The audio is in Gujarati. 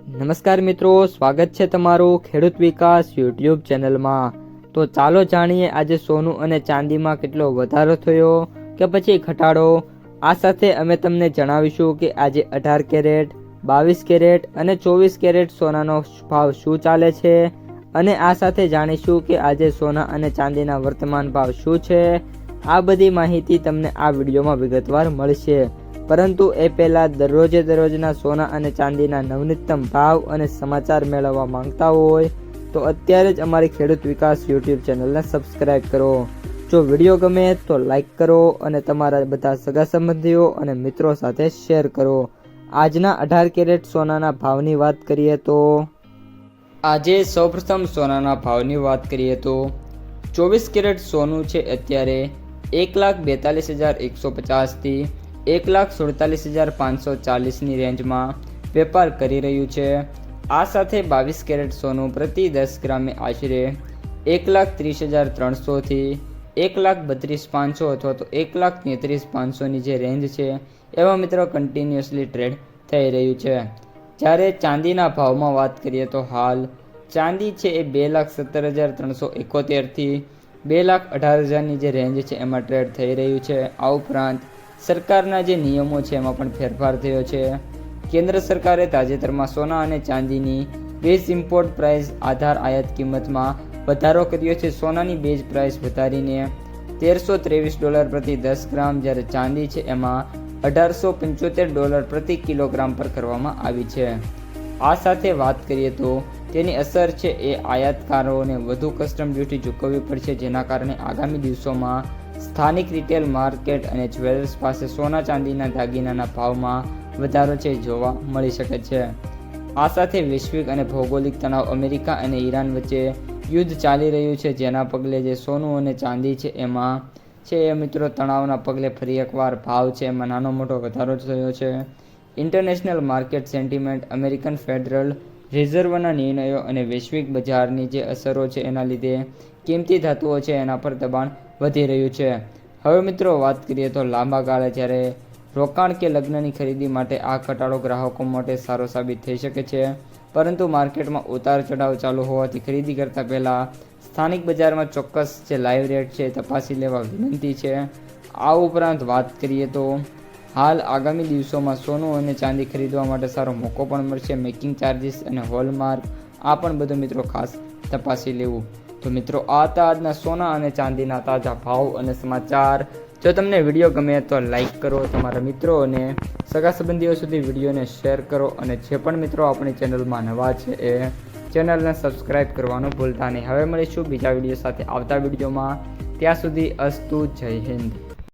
નમસ્કાર મિત્રો, સ્વાગત છે તમારું ખેડૂત વિકાસ યુટ્યુબ ચેનલમાં। તો ચાલો જાણીએ આજે સોનું અને ચાંદીમાં કેટલો વધારો થયો કે પછી ઘટાડો। આ સાથે અમે તમને જણાવીશું કે આજે 18 કેરેટ, 22 કેરેટ અને 24 કેરેટ સોનાનો ભાવ શું ચાલે છે અને આ સાથે જાણીશું કે આજે સોના અને ચાંદીના વર્તમાન ભાવ શું છે। આ બધી માહિતી તમને આ વિડીયોમાં વિગતવાર મળશે, પરંતુ એ પહેલાં દરરોજના સોના અને ચાંદીના નવનીતમ ભાવ અને સમાચાર મેળવવા માંગતા હોય તો અત્યારે જ અમારી ખેડૂત વિકાસ યુટ્યુબ ચેનલને સબસ્ક્રાઈબ કરો। જો વિડીયો ગમે તો લાઈક કરો અને તમારા બધા સગા સંબંધીઓ અને મિત્રો સાથે શેર કરો। આજના 18 કેરેટ સોનાના ભાવની વાત કરીએ તો આજે સૌપ્રથમ સોનાના ભાવની વાત કરીએ તો 24 કેરેટ સોનું છે અત્યારે 1,42,150 થી 1,47,540ની રેન્જમાં વેપાર કરી રહ્યું છે। આ સાથે 22 કેરેટ સોનું પ્રતિ 10 ગ્રામે આશરે 1,30,300 થી 1,32,500 અથવા તો 1,33,500ની જે રેન્જ છે એમાં મિત્રો કન્ટિન્યુઅસલી ટ્રેડ થઈ રહ્યું છે। જ્યારે ચાંદીના ભાવમાં વાત કરીએ તો હાલ ચાંદી છે એ 2,17,371 થી 2,18,000ની જે રેન્જ છે એમાં ટ્રેડ થઈ રહ્યું છે। આ ઉપરાંત સરકારના જે નિયમો છે એમાં પણ ફેરફાર થયો છે। કેન્દ્ર સરકારે તાજેતરમાં સોના અને ચાંદીની બેઝ ઇમ્પોર્ટ પ્રાઇસ આધાર આયાત કિંમતમાં વધારો કર્યો છે। સોનાની બેઝ પ્રાઇસ વધારીને $1,323 પ્રતિ 10 ગ્રામ, જ્યારે ચાંદી છે એમાં $1,875 પ્રતિ કિલોગ્રામ પર કરવામાં આવી છે। આ સાથે વાત કરીએ તો તેની અસર છે એ આયાતકારોને વધુ કસ્ટમ ડ્યુટી ચૂકવવી પડશે, જેના કારણે આગામી દિવસોમાં સ્થાનિક રિટેલ માર્કેટ અને જ્વેલર્સ પાસે સોના ચાંદીના દાગીનાના ભાવમાં વધારો છે જોવા મળી શકે છે। આ સાથે વૈશ્વિક અને ભૌગોલિક તણાવ અમેરિકા અને ઈરાન વચ્ચે યુદ્ધ ચાલી રહ્યું છે, જેના પગલે જે સોનું અને ચાંદી છે એમાં છે એ મિત્રો તણાવના પગલે ફરી એકવાર ભાવ છે એમાં નાનો મોટો વધારો થયો છે। International market sentiment, American federal રિઝર્વના નિર્ણયો અને વૈશ્વિક બજારની જે અસરો છે એના લીધે કિંમતી ધાતુઓ છે એના પર દબાણ વધી રહ્યું છે। હવે મિત્રો વાત કરીએ તો લાંબા ગાળે જ્યારે રોકાણ કે લગ્નની ખરીદી માટે આ ઘટાડો ગ્રાહકો માટે સારો સાબિત થઈ શકે છે, પરંતુ માર્કેટમાં ઉતાર ચઢાવ ચાલુ હોવાથી ખરીદી કરતાં પહેલાં સ્થાનિક બજારમાં ચોક્કસ જે લાઈવ રેટ છે તપાસી લેવા વિનંતી છે। આ ઉપરાંત વાત કરીએ તો હાલ આગામી દિવસોમાં સોનું અને ચાંદી ખરીદવા માટે સારો મોકો પણ મળશે। મેકિંગ ચાર્જિસ અને હોલમાર્ક આ પણ બધું મિત્રો ખાસ તપાસી લેવું। તો મિત્રો આ હતા આજના સોના અને ચાંદીના તાજા ભાવ અને સમાચાર। જો તમને વિડીયો ગમે તો લાઈક કરો, તમારા મિત્રો અને સગા સંબંધીઓ સુધી વિડીયોને શેર કરો અને જે પણ મિત્રો આપણી ચેનલમાં નવા છે એ ચેનલને સબસ્ક્રાઈબ કરવાનું ભૂલતા નહીં। હવે મળીશું બીજા વિડીયો સાથે આવતા વિડીયોમાં, ત્યાં સુધી અસ્તુ, જય હિન્દ।